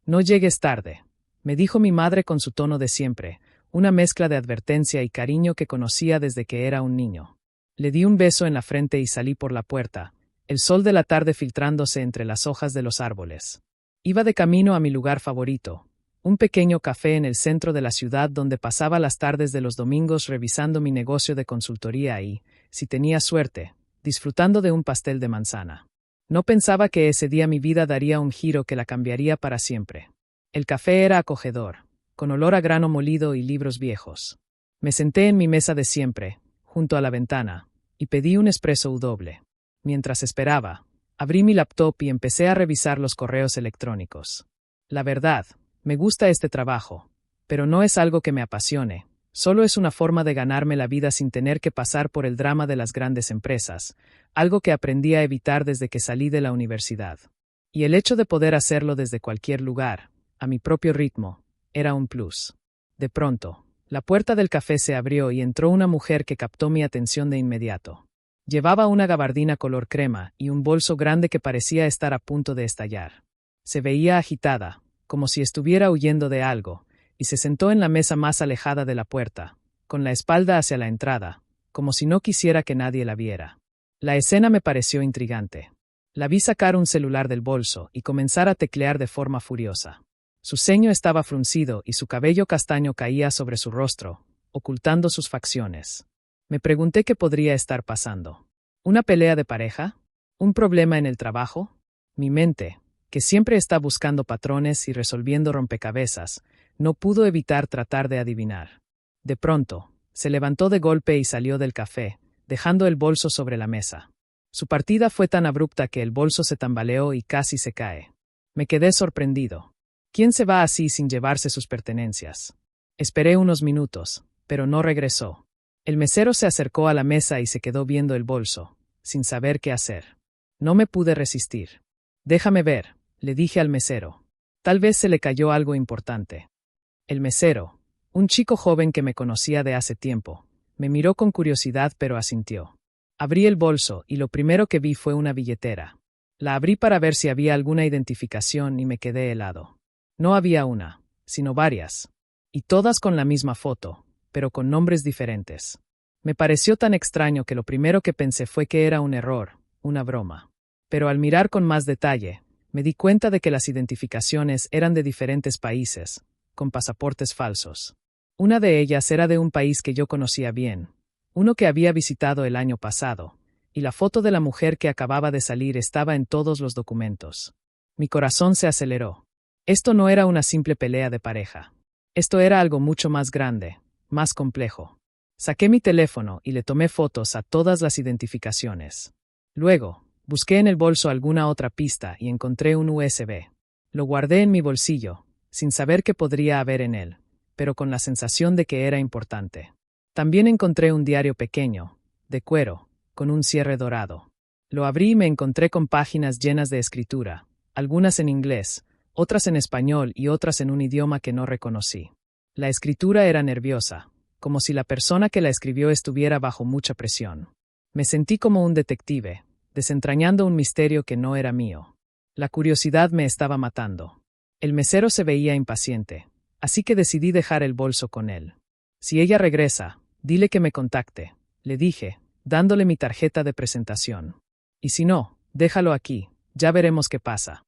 No llegues tarde, me dijo mi madre con su tono de siempre, una mezcla de advertencia y cariño que conocía desde que era un niño. Le di un beso en la frente y salí por la puerta, el sol de la tarde filtrándose entre las hojas de los árboles. Iba de camino a mi lugar favorito, un pequeño café en el centro de la ciudad donde pasaba las tardes de los domingos revisando mi negocio de consultoría y, si tenía suerte, disfrutando de un pastel de manzana. No pensaba que ese día mi vida daría un giro que la cambiaría para siempre. El café era acogedor, con olor a grano molido y libros viejos. Me senté en mi mesa de siempre, junto a la ventana, y pedí un espresso doble. Mientras esperaba, abrí mi laptop y empecé a revisar los correos electrónicos. La verdad, me gusta este trabajo, pero no es algo que me apasione, solo es una forma de ganarme la vida sin tener que pasar por el drama de las grandes empresas, algo que aprendí a evitar desde que salí de la universidad. Y el hecho de poder hacerlo desde cualquier lugar, a mi propio ritmo, era un plus. De pronto, la puerta del café se abrió y entró una mujer que captó mi atención de inmediato. Llevaba una gabardina color crema y un bolso grande que parecía estar a punto de estallar. Se veía agitada, como si estuviera huyendo de algo, y se sentó en la mesa más alejada de la puerta, con la espalda hacia la entrada, como si no quisiera que nadie la viera. La escena me pareció intrigante. La vi sacar un celular del bolso y comenzar a teclear de forma furiosa. Su ceño estaba fruncido y su cabello castaño caía sobre su rostro, ocultando sus facciones. Me pregunté qué podría estar pasando. ¿Una pelea de pareja? ¿Un problema en el trabajo? Mi mente, que siempre está buscando patrones y resolviendo rompecabezas, no pudo evitar tratar de adivinar. De pronto, se levantó de golpe y salió del café, dejando el bolso sobre la mesa. Su partida fue tan abrupta que el bolso se tambaleó y casi se cae. Me quedé sorprendido. ¿Quién se va así sin llevarse sus pertenencias? Esperé unos minutos, pero no regresó. El mesero se acercó a la mesa y se quedó viendo el bolso, sin saber qué hacer. No me pude resistir. Déjame ver, le dije al mesero. Tal vez se le cayó algo importante. El mesero, un chico joven que me conocía de hace tiempo, me miró con curiosidad pero asintió. Abrí el bolso y lo primero que vi fue una billetera. La abrí para ver si había alguna identificación y me quedé helado. No había una, sino varias. Y todas con la misma foto, pero con nombres diferentes. Me pareció tan extraño que lo primero que pensé fue que era un error, una broma. Pero al mirar con más detalle, me di cuenta de que las identificaciones eran de diferentes países, con pasaportes falsos. Una de ellas era de un país que yo conocía bien, uno que había visitado el año pasado, y la foto de la mujer que acababa de salir estaba en todos los documentos. Mi corazón se aceleró. Esto no era una simple pelea de pareja. Esto era algo mucho más grande, más complejo. Saqué mi teléfono y le tomé fotos a todas las identificaciones. Luego, busqué en el bolso alguna otra pista y encontré un USB. Lo guardé en mi bolsillo, sin saber qué podría haber en él, pero con la sensación de que era importante. También encontré un diario pequeño, de cuero, con un cierre dorado. Lo abrí y me encontré con páginas llenas de escritura, algunas en inglés, otras en español y otras en un idioma que no reconocí. La escritura era nerviosa, como si la persona que la escribió estuviera bajo mucha presión. Me sentí como un detective, desentrañando un misterio que no era mío. La curiosidad me estaba matando. El mesero se veía impaciente, así que decidí dejar el bolso con él. Si ella regresa, dile que me contacte, le dije, dándole mi tarjeta de presentación. Y si no, déjalo aquí, ya veremos qué pasa.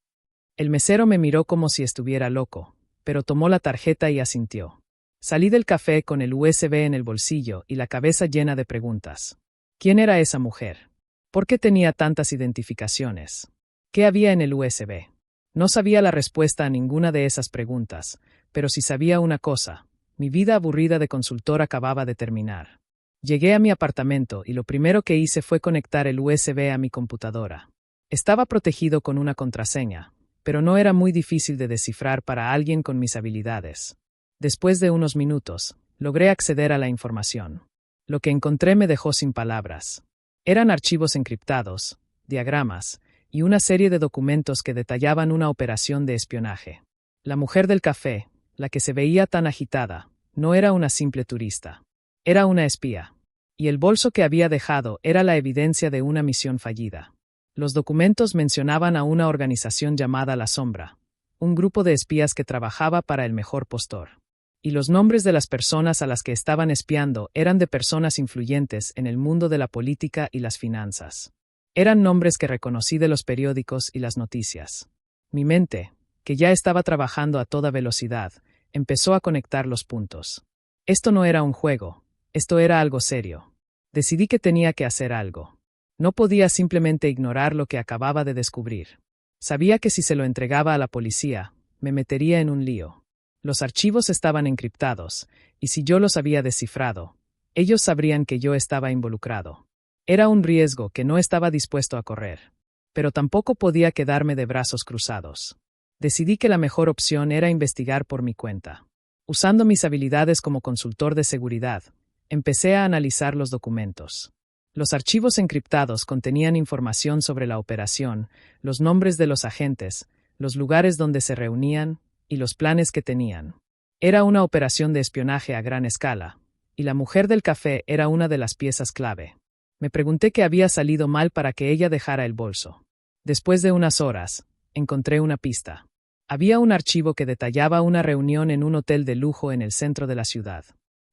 El mesero me miró como si estuviera loco, pero tomó la tarjeta y asintió. Salí del café con el USB en el bolsillo y la cabeza llena de preguntas. ¿Quién era esa mujer? ¿Por qué tenía tantas identificaciones? ¿Qué había en el USB? No sabía la respuesta a ninguna de esas preguntas, pero sí sabía una cosa: mi vida aburrida de consultor acababa de terminar. Llegué a mi apartamento y lo primero que hice fue conectar el USB a mi computadora. Estaba protegido con una contraseña, pero no era muy difícil de descifrar para alguien con mis habilidades. Después de unos minutos, logré acceder a la información. Lo que encontré me dejó sin palabras. Eran archivos encriptados, diagramas, y una serie de documentos que detallaban una operación de espionaje. La mujer del café, la que se veía tan agitada, no era una simple turista. Era una espía. Y el bolso que había dejado era la evidencia de una misión fallida. Los documentos mencionaban a una organización llamada La Sombra, un grupo de espías que trabajaba para el mejor postor. Y los nombres de las personas a las que estaban espiando eran de personas influyentes en el mundo de la política y las finanzas. Eran nombres que reconocí de los periódicos y las noticias. Mi mente, que ya estaba trabajando a toda velocidad, empezó a conectar los puntos. Esto no era un juego, esto era algo serio. Decidí que tenía que hacer algo. No podía simplemente ignorar lo que acababa de descubrir. Sabía que si se lo entregaba a la policía, me metería en un lío. Los archivos estaban encriptados, y si yo los había descifrado, ellos sabrían que yo estaba involucrado. Era un riesgo que no estaba dispuesto a correr. Pero tampoco podía quedarme de brazos cruzados. Decidí que la mejor opción era investigar por mi cuenta. Usando mis habilidades como consultor de seguridad, empecé a analizar los documentos. Los archivos encriptados contenían información sobre la operación, los nombres de los agentes, los lugares donde se reunían y los planes que tenían. Era una operación de espionaje a gran escala, y la mujer del café era una de las piezas clave. Me pregunté qué había salido mal para que ella dejara el bolso. Después de unas horas, encontré una pista. Había un archivo que detallaba una reunión en un hotel de lujo en el centro de la ciudad.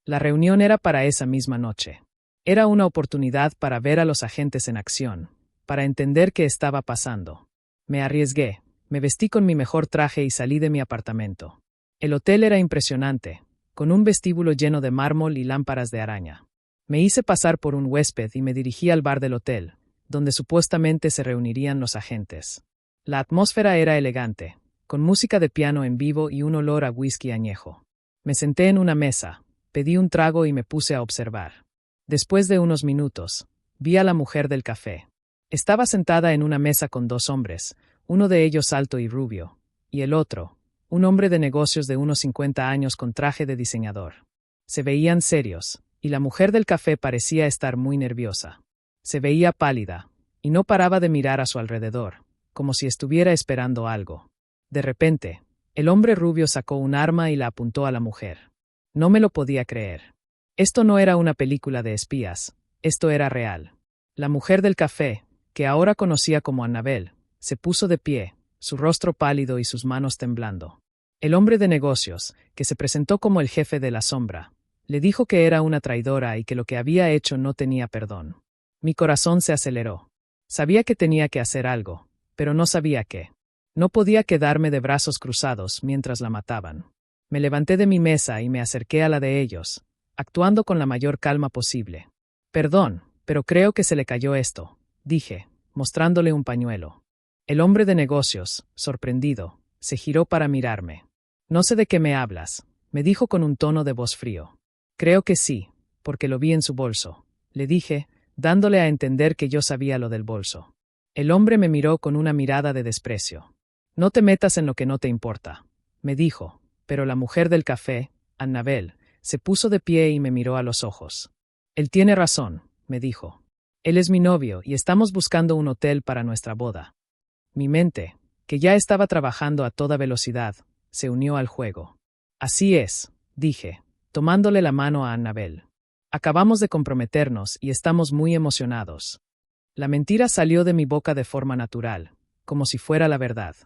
La reunión era para esa misma noche. Era una oportunidad para ver a los agentes en acción, para entender qué estaba pasando. Me arriesgué, me vestí con mi mejor traje y salí de mi apartamento. El hotel era impresionante, con un vestíbulo lleno de mármol y lámparas de araña. Me hice pasar por un huésped y me dirigí al bar del hotel, donde supuestamente se reunirían los agentes. La atmósfera era elegante, con música de piano en vivo y un olor a whisky añejo. Me senté en una mesa, pedí un trago y me puse a observar. Después de unos minutos, vi a la mujer del café. Estaba sentada en una mesa con dos hombres, uno de ellos alto y rubio, y el otro, un hombre de negocios de unos 50 años con traje de diseñador. Se veían serios, y la mujer del café parecía estar muy nerviosa. Se veía pálida, y no paraba de mirar a su alrededor, como si estuviera esperando algo. De repente, el hombre rubio sacó un arma y la apuntó a la mujer. No me lo podía creer. Esto no era una película de espías, esto era real. La mujer del café, que ahora conocía como Annabelle, se puso de pie, su rostro pálido y sus manos temblando. El hombre de negocios, que se presentó como el jefe de la sombra, le dijo que era una traidora y que lo que había hecho no tenía perdón. Mi corazón se aceleró. Sabía que tenía que hacer algo, pero no sabía qué. No podía quedarme de brazos cruzados mientras la mataban. Me levanté de mi mesa y me acerqué a la de ellos, actuando con la mayor calma posible. Perdón, pero creo que se le cayó esto, dije, mostrándole un pañuelo. El hombre de negocios, sorprendido, se giró para mirarme. No sé de qué me hablas, me dijo con un tono de voz frío. Creo que sí, porque lo vi en su bolso, le dije, dándole a entender que yo sabía lo del bolso. El hombre me miró con una mirada de desprecio. No te metas en lo que no te importa, me dijo, pero la mujer del café, Annabelle, se puso de pie y me miró a los ojos. Él tiene razón, me dijo. Él es mi novio y estamos buscando un hotel para nuestra boda. Mi mente, que ya estaba trabajando a toda velocidad, se unió al juego. Así es, dije, tomándole la mano a Annabelle. Acabamos de comprometernos y estamos muy emocionados. La mentira salió de mi boca de forma natural, como si fuera la verdad.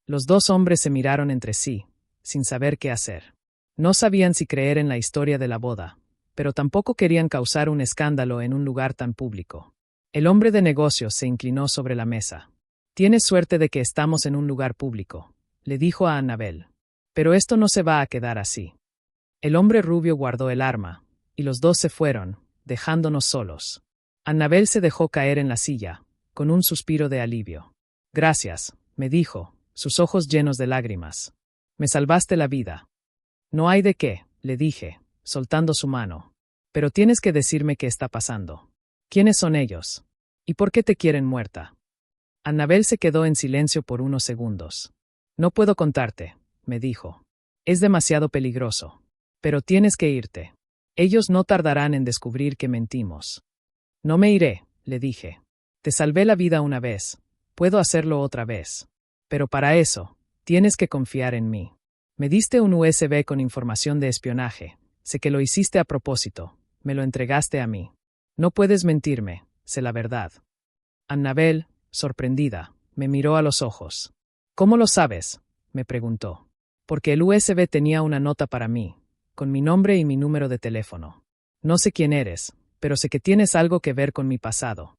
Los dos hombres se miraron entre sí, sin saber qué hacer. No sabían si creer en la historia de la boda, pero tampoco querían causar un escándalo en un lugar tan público. El hombre de negocios se inclinó sobre la mesa. Tienes suerte de que estamos en un lugar público, le dijo a Annabelle. Pero esto no se va a quedar así. El hombre rubio guardó el arma, y los dos se fueron, dejándonos solos. Annabelle se dejó caer en la silla, con un suspiro de alivio. Gracias, me dijo, sus ojos llenos de lágrimas. Me salvaste la vida. No hay de qué, le dije, soltando su mano. Pero tienes que decirme qué está pasando. ¿Quiénes son ellos? ¿Y por qué te quieren muerta? Annabelle se quedó en silencio por unos segundos. No puedo contarte, me dijo. Es demasiado peligroso. Pero tienes que irte. Ellos no tardarán en descubrir que mentimos. No me iré, le dije. Te salvé la vida una vez. Puedo hacerlo otra vez. Pero para eso, tienes que confiar en mí. Me diste un USB con información de espionaje. Sé que lo hiciste a propósito. Me lo entregaste a mí. No puedes mentirme, sé la verdad. Annabelle, sorprendida, me miró a los ojos. ¿Cómo lo sabes? me preguntó. Porque el USB tenía una nota para mí, con mi nombre y mi número de teléfono. No sé quién eres, pero sé que tienes algo que ver con mi pasado.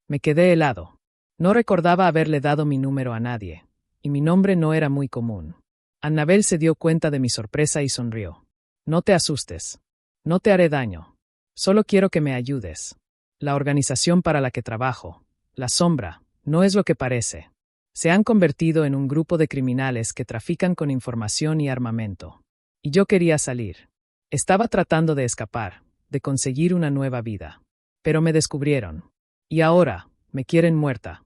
Me quedé helado. No recordaba haberle dado mi número a nadie, y mi nombre no era muy común. Annabel se dio cuenta de mi sorpresa y sonrió. No te asustes. No te haré daño. Solo quiero que me ayudes. La organización para la que trabajo, La Sombra, no es lo que parece. Se han convertido en un grupo de criminales que trafican con información y armamento. Y yo quería salir. Estaba tratando de escapar, de conseguir una nueva vida. Pero me descubrieron. Y ahora, me quieren muerta.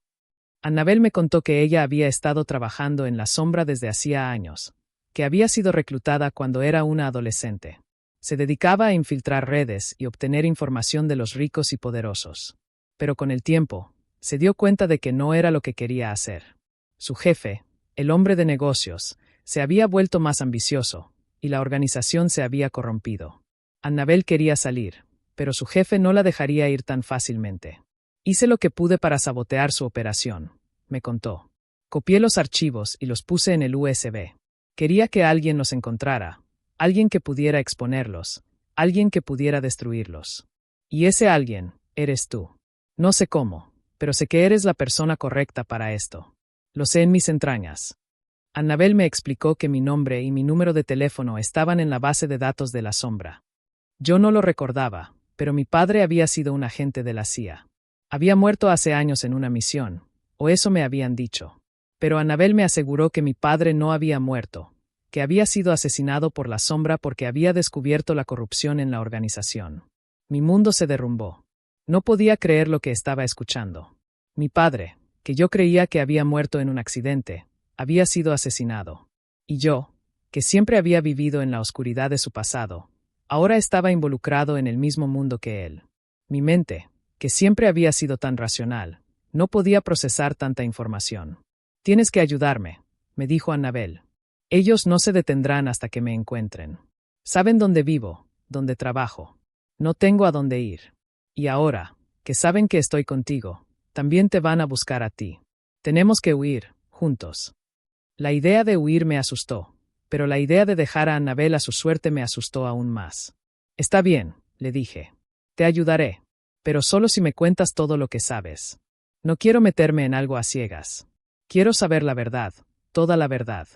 Annabel me contó que ella había estado trabajando en La Sombra desde hacía años, que había sido reclutada cuando era una adolescente. Se dedicaba a infiltrar redes y obtener información de los ricos y poderosos. Pero con el tiempo, se dio cuenta de que no era lo que quería hacer. Su jefe, el hombre de negocios, se había vuelto más ambicioso, y la organización se había corrompido. Annabel quería salir, pero su jefe no la dejaría ir tan fácilmente. Hice lo que pude para sabotear su operación, me contó. Copié los archivos y los puse en el USB. Quería que alguien los encontrara, alguien que pudiera exponerlos, alguien que pudiera destruirlos. Y ese alguien, eres tú. No sé cómo, pero sé que eres la persona correcta para esto. Lo sé en mis entrañas. Annabel me explicó que mi nombre y mi número de teléfono estaban en la base de datos de La Sombra. Yo no lo recordaba, pero mi padre había sido un agente de la CIA. Había muerto hace años en una misión, o eso me habían dicho. Pero Annabel me aseguró que mi padre no había muerto, que había sido asesinado por La Sombra porque había descubierto la corrupción en la organización. Mi mundo se derrumbó. No podía creer lo que estaba escuchando. Mi padre, que yo creía que había muerto en un accidente, había sido asesinado. Y yo, que siempre había vivido en la oscuridad de su pasado, ahora estaba involucrado en el mismo mundo que él. Mi mente, que siempre había sido tan racional, no podía procesar tanta información. Tienes que ayudarme, me dijo Annabel. Ellos no se detendrán hasta que me encuentren. Saben dónde vivo, dónde trabajo. No tengo a dónde ir. Y ahora, que saben que estoy contigo, también te van a buscar a ti. Tenemos que huir, juntos. La idea de huir me asustó, pero la idea de dejar a Annabel a su suerte me asustó aún más. Está bien, le dije. Te ayudaré, pero solo si me cuentas todo lo que sabes. No quiero meterme en algo a ciegas. Quiero saber la verdad, toda la verdad.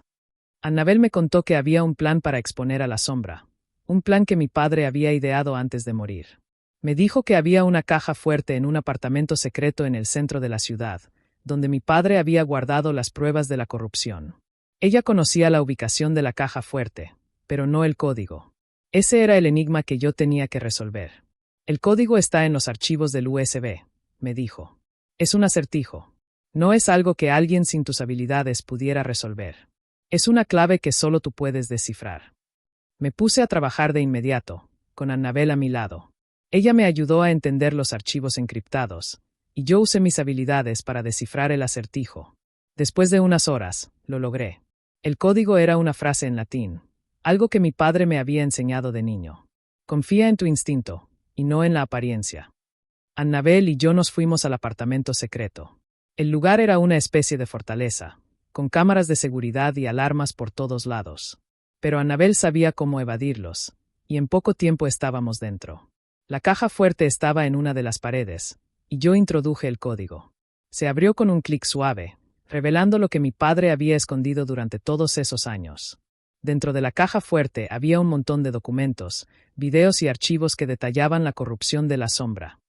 Annabel me contó que había un plan para exponer a La Sombra, un plan que mi padre había ideado antes de morir. Me dijo que había una caja fuerte en un apartamento secreto en el centro de la ciudad, donde mi padre había guardado las pruebas de la corrupción. Ella conocía la ubicación de la caja fuerte, pero no el código. Ese era el enigma que yo tenía que resolver. El código está en los archivos del USB, me dijo. Es un acertijo. No es algo que alguien sin tus habilidades pudiera resolver. Es una clave que solo tú puedes descifrar. Me puse a trabajar de inmediato, con Annabel a mi lado. Ella me ayudó a entender los archivos encriptados, y yo usé mis habilidades para descifrar el acertijo. Después de unas horas, lo logré. El código era una frase en latín, algo que mi padre me había enseñado de niño. Confía en tu instinto, y no en la apariencia. Annabel y yo nos fuimos al apartamento secreto. El lugar era una especie de fortaleza, con cámaras de seguridad y alarmas por todos lados. Pero Annabel sabía cómo evadirlos, y en poco tiempo estábamos dentro. La caja fuerte estaba en una de las paredes, y yo introduje el código. Se abrió con un clic suave, revelando lo que mi padre había escondido durante todos esos años. Dentro de la caja fuerte había un montón de documentos, videos y archivos que detallaban la corrupción de La Sombra.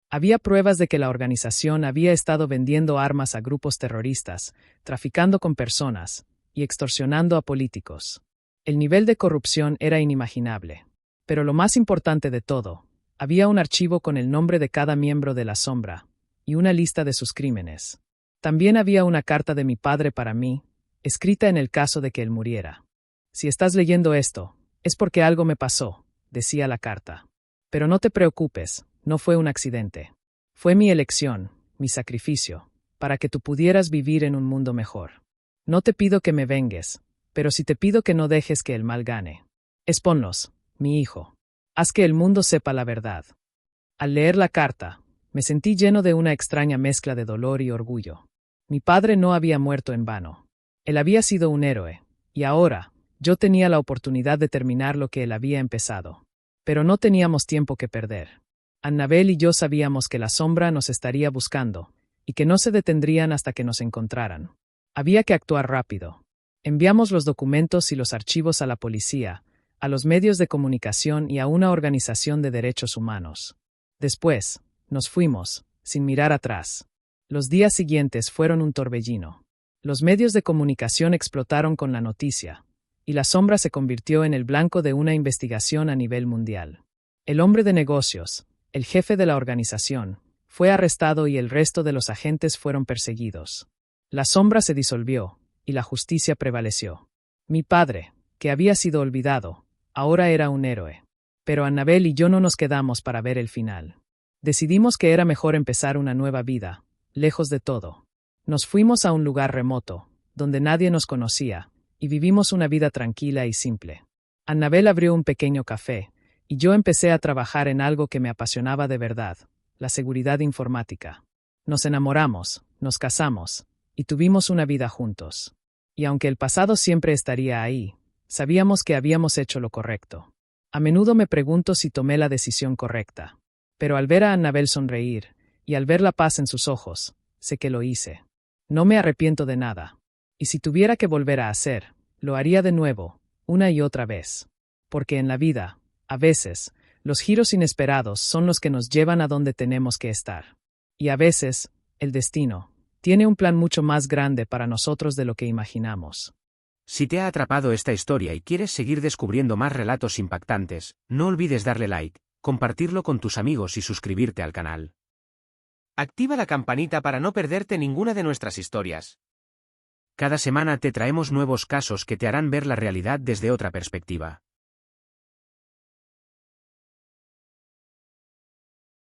Había pruebas de que la organización había estado vendiendo armas a grupos terroristas, traficando con personas y extorsionando a políticos. El nivel de corrupción era inimaginable. Pero lo más importante de todo, había un archivo con el nombre de cada miembro de La Sombra y una lista de sus crímenes. También había una carta de mi padre para mí, escrita en el caso de que él muriera. Si estás leyendo esto, es porque algo me pasó, decía la carta. Pero no te preocupes, no fue un accidente. Fue mi elección, mi sacrificio, para que tú pudieras vivir en un mundo mejor. No te pido que me vengues, pero sí te pido que no dejes que el mal gane. Expónnos, mi hijo. Haz que el mundo sepa la verdad. Al leer la carta, me sentí lleno de una extraña mezcla de dolor y orgullo. Mi padre no había muerto en vano. Él había sido un héroe, y ahora, yo tenía la oportunidad de terminar lo que él había empezado. Pero no teníamos tiempo que perder. Annabel y yo sabíamos que la sombra nos estaría buscando, y que no se detendrían hasta que nos encontraran. Había que actuar rápido. Enviamos los documentos y los archivos a la policía, a los medios de comunicación y a una organización de derechos humanos. Después, nos fuimos, sin mirar atrás. Los días siguientes fueron un torbellino. Los medios de comunicación explotaron con la noticia, y la sombra se convirtió en el blanco de una investigación a nivel mundial. El hombre de negocios, el jefe de la organización, fue arrestado y el resto de los agentes fueron perseguidos. La sombra se disolvió, y la justicia prevaleció. Mi padre, que había sido olvidado, ahora era un héroe. Pero Annabel y yo no nos quedamos para ver el final. Decidimos que era mejor empezar una nueva vida, lejos de todo. Nos fuimos a un lugar remoto, donde nadie nos conocía, y vivimos una vida tranquila y simple. Annabel abrió un pequeño café, y yo empecé a trabajar en algo que me apasionaba de verdad, la seguridad informática. Nos enamoramos, nos casamos, y tuvimos una vida juntos. Y aunque el pasado siempre estaría ahí, sabíamos que habíamos hecho lo correcto. A menudo me pregunto si tomé la decisión correcta. Pero al ver a Annabel sonreír, y al ver la paz en sus ojos, sé que lo hice. No me arrepiento de nada. Y si tuviera que volver a hacer, lo haría de nuevo, una y otra vez. Porque en la vida, a veces, los giros inesperados son los que nos llevan a donde tenemos que estar. Y a veces, el destino tiene un plan mucho más grande para nosotros de lo que imaginamos. Si te ha atrapado esta historia y quieres seguir descubriendo más relatos impactantes, no olvides darle like, compartirlo con tus amigos y suscribirte al canal. Activa la campanita para no perderte ninguna de nuestras historias. Cada semana te traemos nuevos casos que te harán ver la realidad desde otra perspectiva.